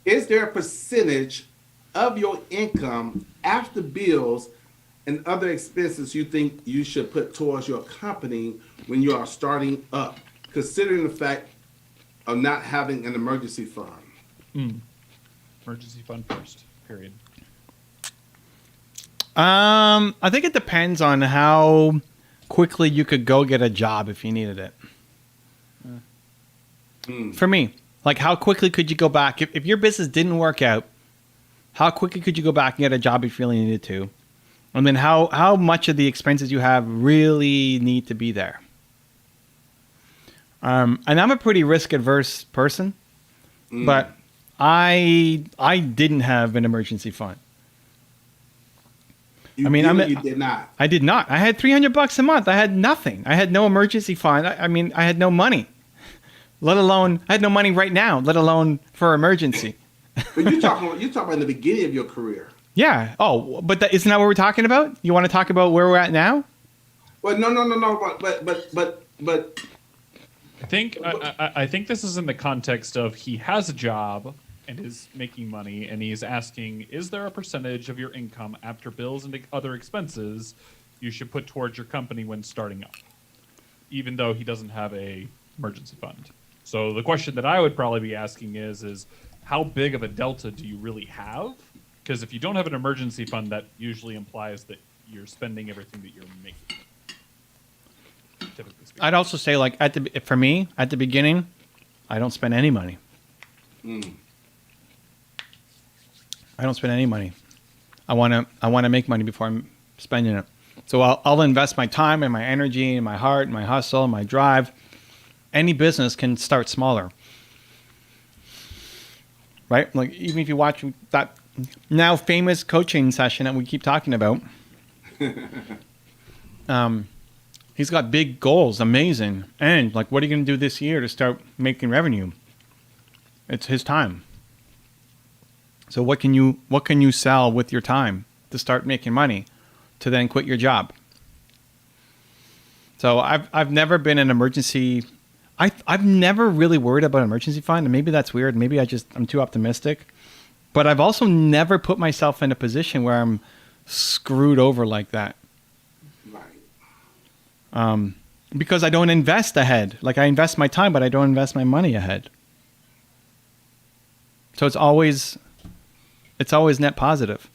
Is there a percentage of your income after bills and other expenses you think you should put towards your company when you are starting up, considering the fact of not having an emergency fund? Emergency fund first. Period. I think it depends on how quickly you could go get a job if you needed it. For me, like how quickly could you go back if your business didn't work out? How quickly could you go back and get a job if you really needed to? And then how much of the expenses you have really need to be there? And I'm a pretty risk adverse person, but I didn't have an emergency fund. You I mean, you did not. I did not. I had $300 a month. I had nothing. I had no emergency fund. I mean, I had no money. Let alone, I had no money right now. Let alone for emergency. But you're talking about in the beginning of your career. Yeah. Oh, but isn't that what we're talking about? You want to talk about where we're at now? Well, no. But I think this is in the context of he has a job and is making money, and he's asking, is there a percentage of your income after bills and other expenses you should put towards your company when starting up, even though he doesn't have a emergency fund? So the question that I would probably be asking is how big of a delta do you really have? Because if you don't have an emergency fund, that usually implies that you're spending everything that you're making. Typically speaking. I'd also say, like, for me, at the beginning, I don't spend any money. I don't spend any money. I want to make money before I'm spending it. So I'll invest my time and my energy and my heart and my hustle and my drive. Any business can start smaller, right? Like even if you watch that now famous coaching session that we keep talking about, he's got big goals, amazing. And like, what are you going to do this year to start making revenue? It's his time. So what can you sell with your time to start making money, to then quit your job? So I've never been an emergency. I've never really worried about an emergency fund, and maybe that's weird. Maybe I'm too optimistic. But I've also never put myself in a position where I'm screwed over like that. Right. Because I don't invest ahead. Like I invest my time, but I don't invest my money ahead. So it's always net positive.